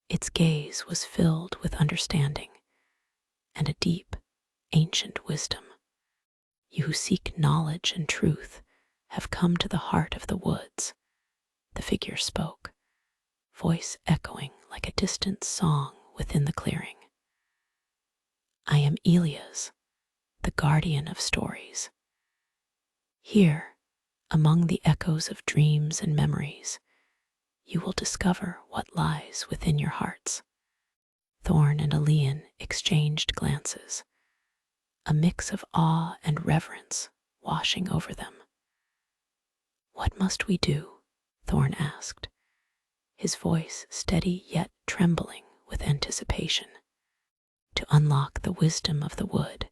Its gaze was filled with understanding and a deep, ancient wisdom. "You who seek knowledge and truth have come to the heart of the woods," the figure spoke, voice echoing like a distant song within the clearing. "I am Elias, the guardian of stories. Here, among the echoes of dreams and memories, you will discover what lies within your hearts." Thorn and Elian exchanged glances, a mix of awe and reverence washing over them. "What must we do?" Thorn asked, his voice steady yet trembling with anticipation. "To unlock the wisdom of the wood,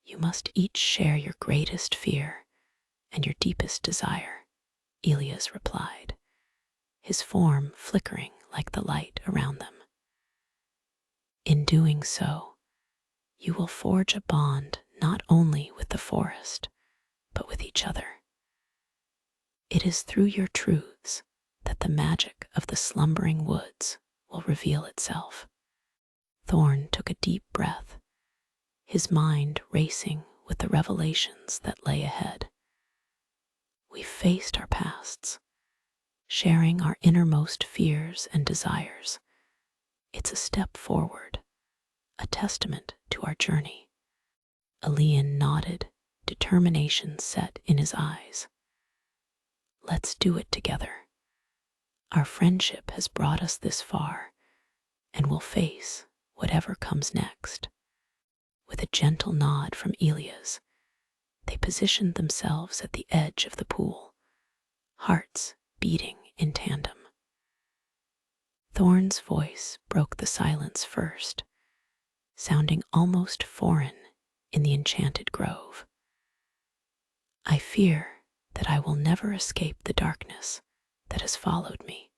you must each share your greatest fear and your deepest desire," Elias replied, his form flickering like the light around them. "In doing so, you will forge a bond not only with the forest, but with each other. It is through your truths that the magic of the Slumbering Woods will reveal itself." Thorn took a deep breath, his mind racing with the revelations that lay ahead. "We faced our pasts, sharing our innermost fears and desires. It's a step forward, a testament to our journey." Elian nodded, determination set in his eyes. Let's do it together. Our friendship has brought us this far, and we'll face whatever comes next. With a gentle nod from Elia's, they positioned themselves at the edge of the pool, hearts beating in tandem. Thorn's voice broke the silence first, sounding almost foreign in the enchanted grove. I fear that I will never escape the darkness that has followed me,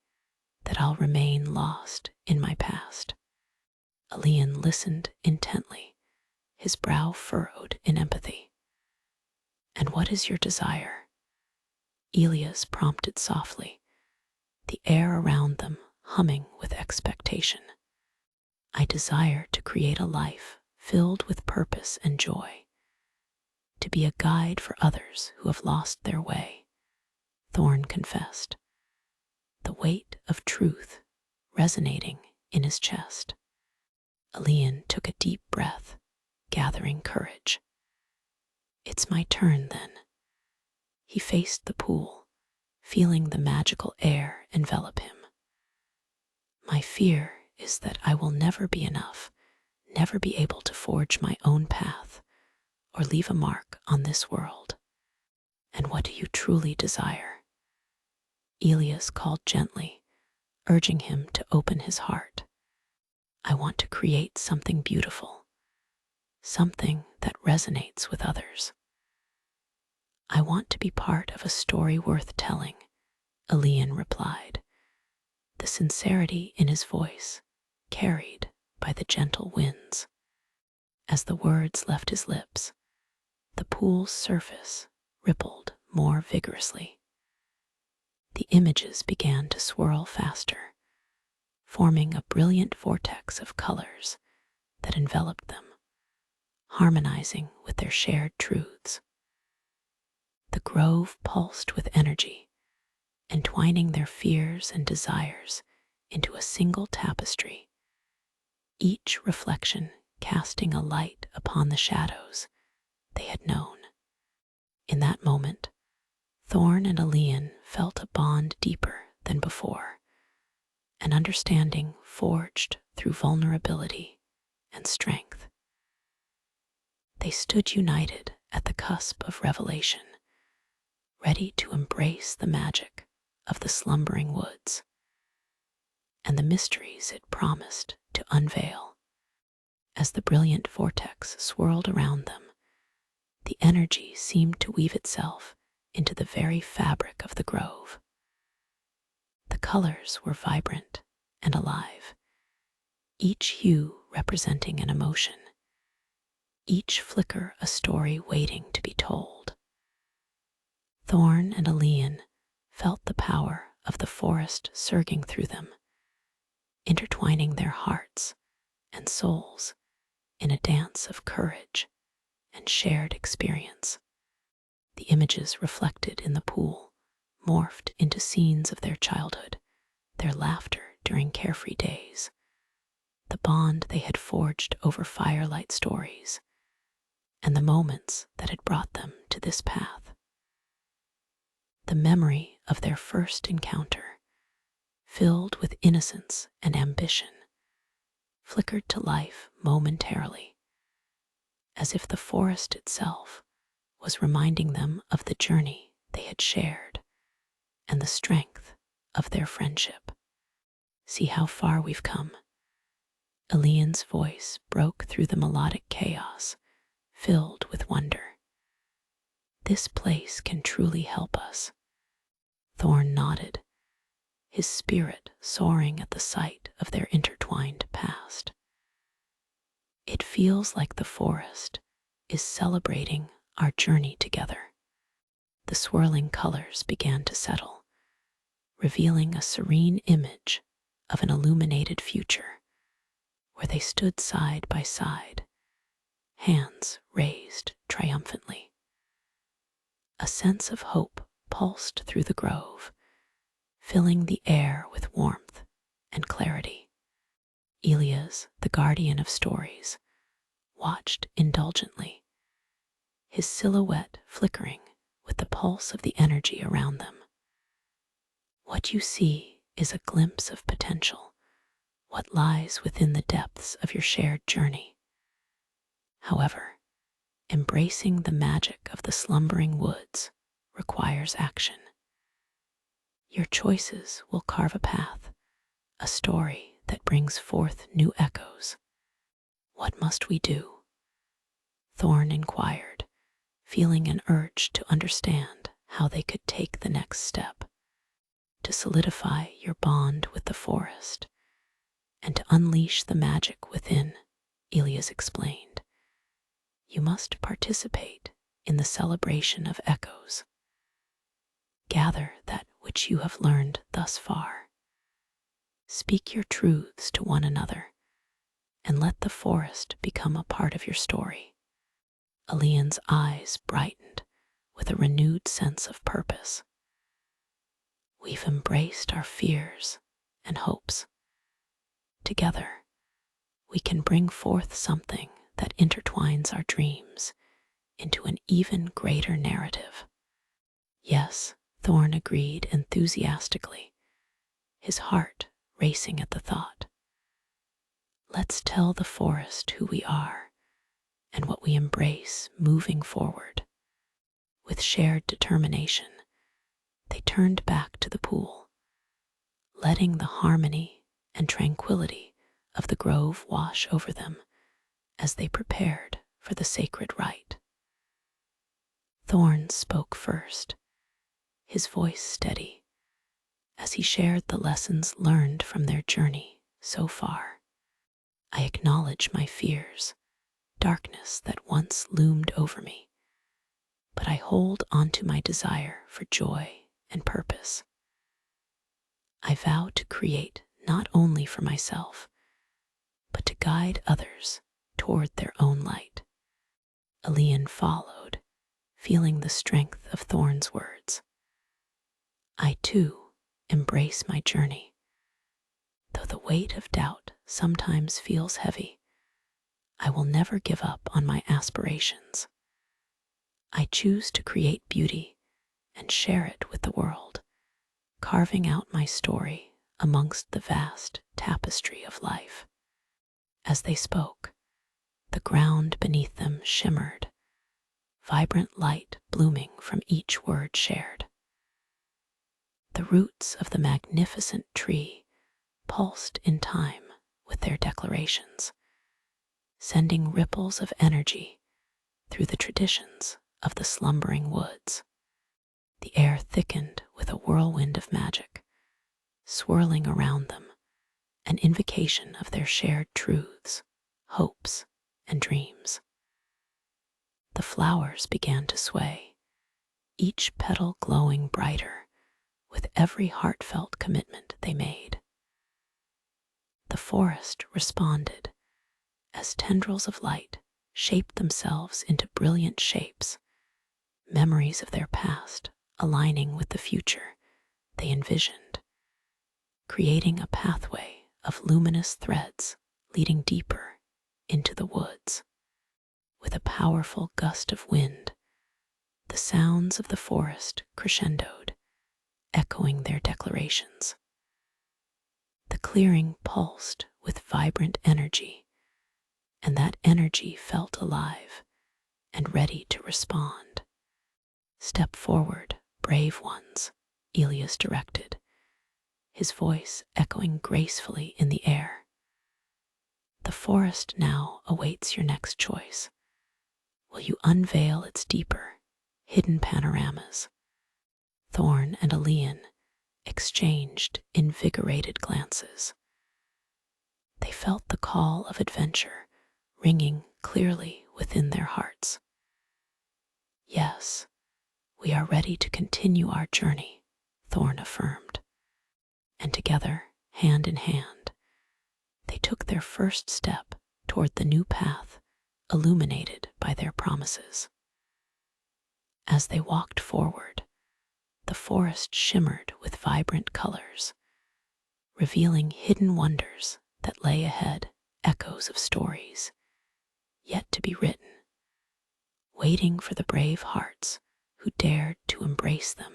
that I'll remain lost in my past. Elian listened intently, his brow furrowed in empathy. And what is your desire? Elias prompted softly, the air around them humming with expectation. I desire to create a life filled with purpose and joy, to be a guide for others who have lost their way, Thorn confessed, the weight of truth resonating in his chest. Elian took a deep breath, gathering courage. It's my turn, then. He faced the pool, feeling the magical air envelop him. My fear is that I will never be enough, never be able to forge my own path or leave a mark on this world. And what do you truly desire? Elias called gently, urging him to open his heart. I want to create something beautiful, something that resonates with others. I want to be part of a story worth telling, Elian replied, the sincerity in his voice carried by the gentle winds. As the words left his lips, the pool's surface rippled more vigorously. The images began to swirl faster, forming a brilliant vortex of colors that enveloped them, harmonizing with their shared truths. The grove pulsed with energy, entwining their fears and desires into a single tapestry, each reflection casting a light upon the shadows they had known. In that moment, Thorn and Elian felt a bond deeper than before, an understanding forged through vulnerability and strength. They stood united at the cusp of revelation, ready to embrace the magic of the Slumbering Woods and the mysteries it promised to unveil. As the brilliant vortex swirled around them, the energy seemed to weave itself into the very fabric of the grove. The colors were vibrant and alive, each hue representing an emotion, each flicker a story waiting to be told. Thorn and Elian felt the power of the forest surging through them, intertwining their hearts and souls in a dance of courage and shared experience. The images reflected in the pool morphed into scenes of their childhood, their laughter during carefree days, the bond they had forged over firelight stories, and the moments that had brought them to this path. The memory of their first encounter, filled with innocence and ambition, flickered to life momentarily, as if the forest itself was reminding them of the journey they had shared and the strength of their friendship. See how far we've come. Elian's voice broke through the melodic chaos, filled with wonder. This place can truly help us. Thorn nodded, his spirit soaring at the sight of their intertwined past. It feels like the forest is celebrating our journey together. The swirling colors began to settle, revealing a serene image of an illuminated future where they stood side by side, hands raised triumphantly. A sense of hope pulsed through the grove, filling the air with warmth and clarity. Elias, the guardian of stories, watched indulgently, his silhouette flickering with the pulse of the energy around them. What you see is a glimpse of potential, what lies within the depths of your shared journey. However, embracing the magic of the slumbering woods requires action. Your choices will carve a path, a story that brings forth new echoes. What must we do? Thorn inquired, feeling an urge to understand how they could take the next step. To solidify your bond with the forest and to unleash the magic within, Elias explained, you must participate in the celebration of echoes. Gather that which you have learned thus far. Speak your truths to one another and let the forest become a part of your story. Elian's eyes brightened with a renewed sense of purpose. We've embraced our fears and hopes. Together, we can bring forth something that intertwines our dreams into an even greater narrative. Yes, Thorn agreed enthusiastically, his heart racing at the thought. Let's tell the forest who we are and what we embrace moving forward. With shared determination, they turned back to the pool, letting the harmony and tranquility of the grove wash over them as they prepared for the sacred rite. Thorn spoke first, his voice steady, as he shared the lessons learned from their journey so far. I acknowledge my fears, darkness that once loomed over me, but I hold onto my desire for joy and purpose. I vow to create not only for myself, but to guide others toward their own light. Elian followed, feeling the strength of Thorn's words. I too embrace my journey. Though the weight of doubt sometimes feels heavy, I will never give up on my aspirations. I choose to create beauty and share it with the world, carving out my story amongst the vast tapestry of life. As they spoke, the ground beneath them shimmered, vibrant light blooming from each word shared. The roots of the magnificent tree pulsed in time with their declarations, sending ripples of energy through the traditions of the slumbering woods. The air thickened with a whirlwind of magic, swirling around them, an invocation of their shared truths, hopes, and dreams. The flowers began to sway, each petal glowing brighter with every heartfelt commitment they made. The forest responded as tendrils of light shaped themselves into brilliant shapes, memories of their past aligning with the future they envisioned, creating a pathway of luminous threads leading deeper into the woods. With a powerful gust of wind, the sounds of the forest crescendoed, echoing their declarations. The clearing pulsed with vibrant energy, and that energy felt alive and ready to respond. Step forward, brave ones, Elias directed, his voice echoing gracefully in the air. The forest now awaits your next choice. Will you unveil its deeper, hidden panoramas? Thorn and Elian exchanged invigorated glances. They felt the call of adventure ringing clearly within their hearts. Yes, we are ready to continue our journey, Thorn affirmed. And together, hand in hand, they took their first step toward the new path illuminated by their promises. As they walked forward, the forest shimmered with vibrant colors, revealing hidden wonders that lay ahead, echoes of stories yet to be written, waiting for the brave hearts who dared to embrace them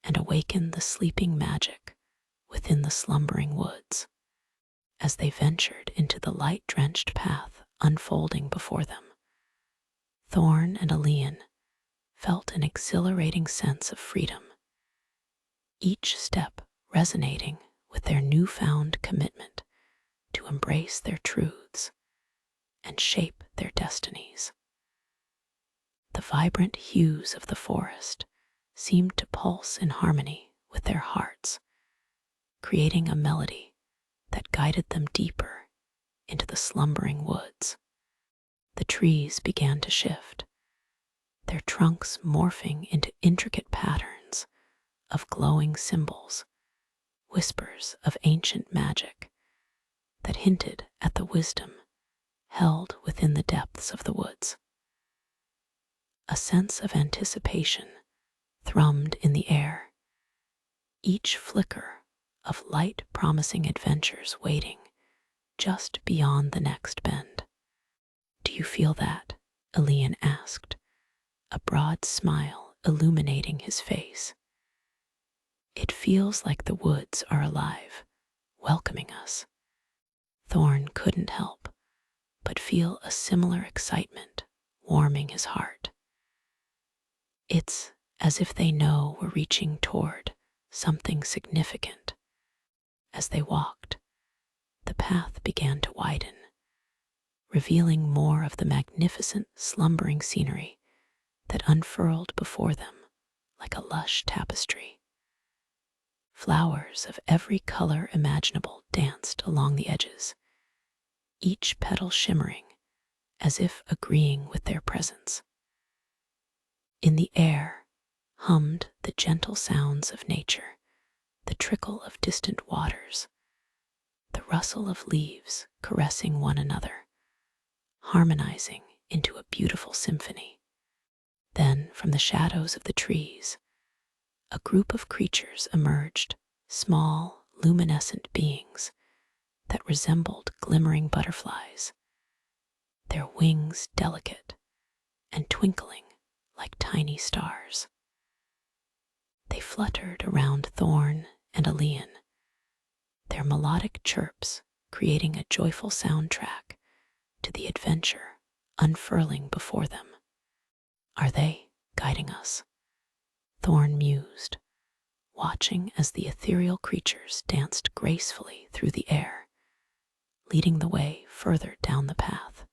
and awaken the sleeping magic within the slumbering woods. As they ventured into the light-drenched path unfolding before them, Thorn and Elian felt an exhilarating sense of freedom, each step resonating with their newfound commitment to embrace their truths and shape their destinies. The vibrant hues of the forest seemed to pulse in harmony with their hearts, creating a melody that guided them deeper into the slumbering woods. The trees began to shift, their trunks morphing into intricate patterns of glowing symbols, whispers of ancient magic that hinted at the wisdom held within the depths of the woods. A sense of anticipation thrummed in the air, each flicker of light promising adventures waiting just beyond the next bend. "Do you feel that?" Elian asked, a broad smile illuminating his face. "It feels like the woods are alive, welcoming us." Thorn couldn't help but feel a similar excitement warming his heart. It's as if they know we're reaching toward something significant. As they walked, the path began to widen, revealing more of the magnificent slumbering scenery that unfurled before them like a lush tapestry. Flowers of every color imaginable danced along the edges, each petal shimmering as if agreeing with their presence. In the air hummed the gentle sounds of nature, the trickle of distant waters, the rustle of leaves caressing one another, harmonizing into a beautiful symphony. Then, from the shadows of the trees, a group of creatures emerged, small, luminescent beings that resembled glimmering butterflies, their wings delicate and twinkling like tiny stars. They fluttered around Thorn and Elian, their melodic chirps creating a joyful soundtrack to the adventure unfurling before them. "Are they guiding us?" Thorn mused, watching as the ethereal creatures danced gracefully through the air, leading the way further down the path.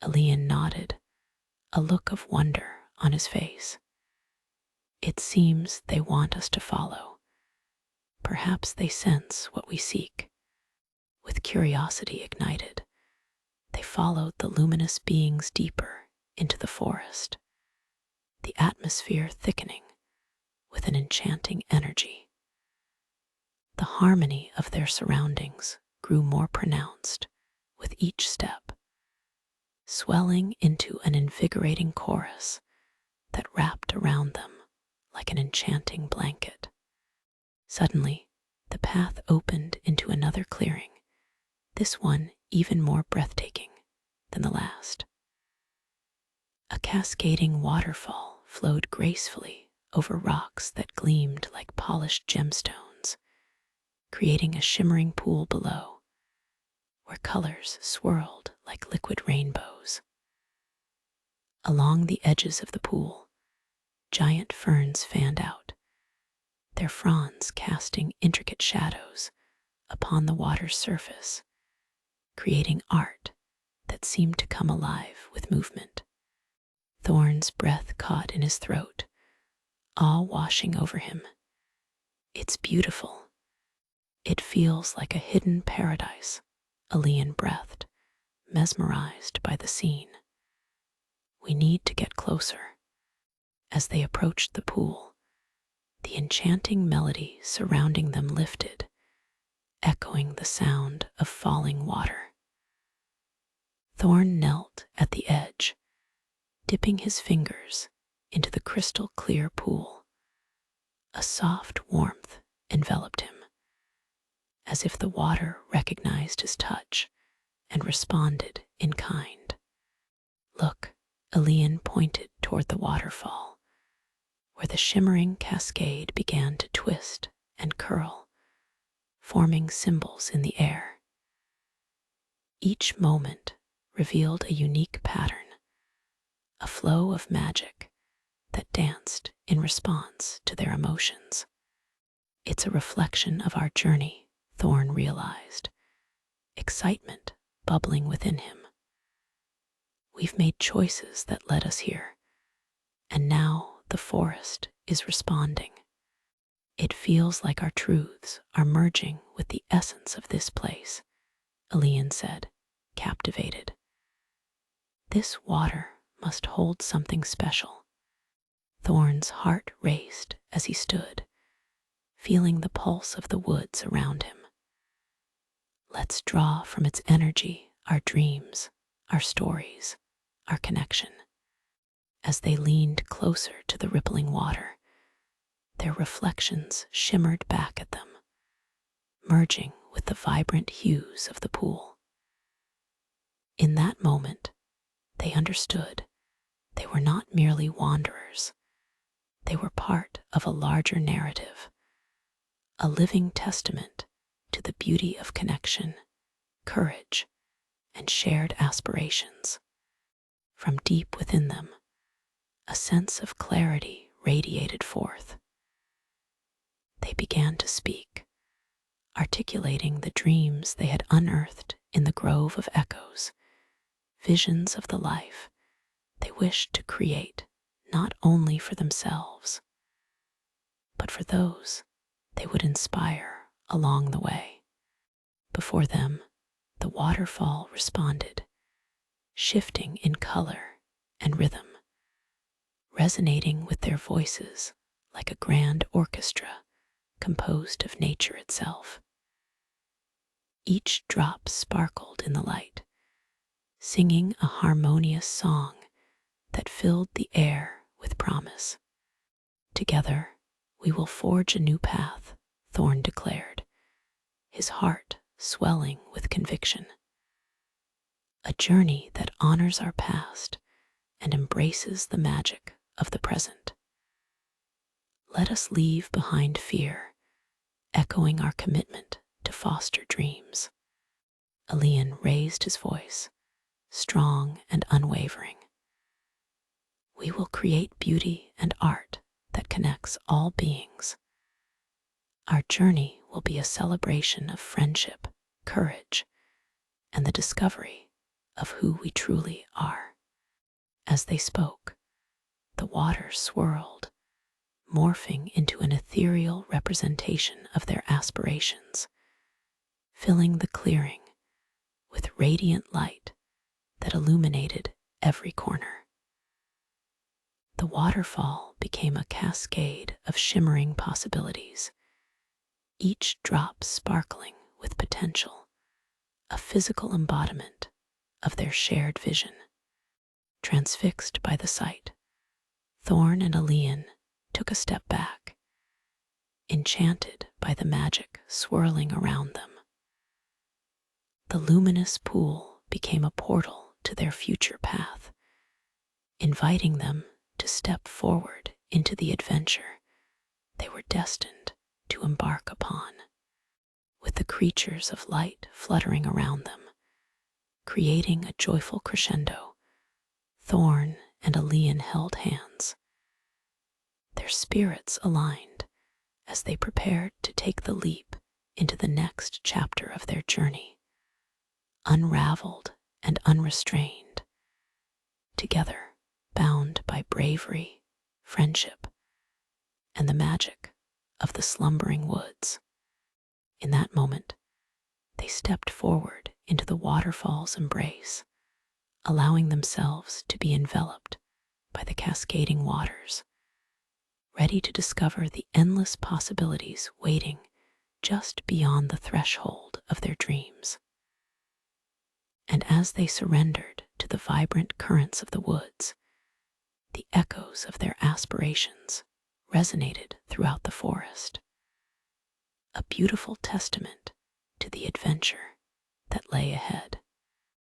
Elian nodded, a look of wonder on his face. "It seems they want us to follow. Perhaps they sense what we seek." With curiosity ignited, they followed the luminous beings deeper into the forest, the atmosphere thickening with an enchanting energy. The harmony of their surroundings grew more pronounced with each step, swelling into an invigorating chorus that wrapped around them like an enchanting blanket. Suddenly, the path opened into another clearing, this one even more breathtaking than the last. A cascading waterfall flowed gracefully over rocks that gleamed like polished gemstones, creating a shimmering pool below, where colors swirled like liquid rainbows. Along the edges of the pool, giant ferns fanned out, their fronds casting intricate shadows upon the water's surface, creating art that seemed to come alive with movement. Thorn's breath caught in his throat, awe washing over him. "It's beautiful. It feels like a hidden paradise," Elian breathed, mesmerized by the scene. "We need to get closer." As they approached the pool, the enchanting melody surrounding them lifted, echoing the sound of falling water. Thorn knelt at the edge, dipping his fingers into the crystal clear pool. A soft warmth enveloped him, as if the water recognized his touch and responded in kind. "Look," Elian pointed toward the waterfall, where the shimmering cascade began to twist and curl, forming symbols in the air. Each moment revealed a unique pattern, a flow of magic that danced in response to their emotions. It's a reflection of our journey, Thorn realized, excitement bubbling within him. We've made choices that led us here, and now the forest is responding. It feels like our truths are merging with the essence of this place, Elian said, captivated. This water must hold something special. Thorn's heart raced as he stood, feeling the pulse of the woods around him. Let's draw from its energy our dreams, our stories, our connection. As they leaned closer to the rippling water, their reflections shimmered back at them, merging with the vibrant hues of the pool. In that moment, they understood they were not merely wanderers. They were part of a larger narrative, a living testament to the beauty of connection, courage, and shared aspirations. From deep within them, a sense of clarity radiated forth. They began to speak, articulating the dreams they had unearthed in the grove of echoes, visions of the life they wished to create not only for themselves, but for those they would inspire along the way. Before them, the waterfall responded, shifting in color and rhythm, resonating with their voices like a grand orchestra composed of nature itself. Each drop sparkled in the light, singing a harmonious song that filled the air with promise. Together, we will forge a new path, Thorn declared, his heart swelling with conviction. A journey that honors our past and embraces the magic of the present. Let us leave behind fear, echoing our commitment to foster dreams. Elian raised his voice, strong and unwavering. We will create beauty and art that connects all beings. Our journey will be a celebration of friendship, courage, and the discovery of who we truly are. As they spoke, the water swirled, morphing into an ethereal representation of their aspirations, filling the clearing with radiant light that illuminated every corner. The waterfall became a cascade of shimmering possibilities, each drop sparkling with potential, a physical embodiment of their shared vision. Transfixed by the sight, Thorn and Elian took a step back, enchanted by the magic swirling around them. The luminous pool became a portal to their future path, inviting them to step forward into the adventure they were destined to embark upon. With the creatures of light fluttering around them, creating a joyful crescendo, Thorn and Elian held hands. Their spirits aligned as they prepared to take the leap into the next chapter of their journey, unraveled and unrestrained, together bound by bravery, friendship, and the magic of the Slumbering Woods. In that moment, they stepped forward into the waterfall's embrace, allowing themselves to be enveloped by the cascading waters, ready to discover the endless possibilities waiting just beyond the threshold of their dreams. And as they surrendered to the vibrant currents of the woods, the echoes of their aspirations resonated throughout the forest, a beautiful testament to the adventure that lay ahead.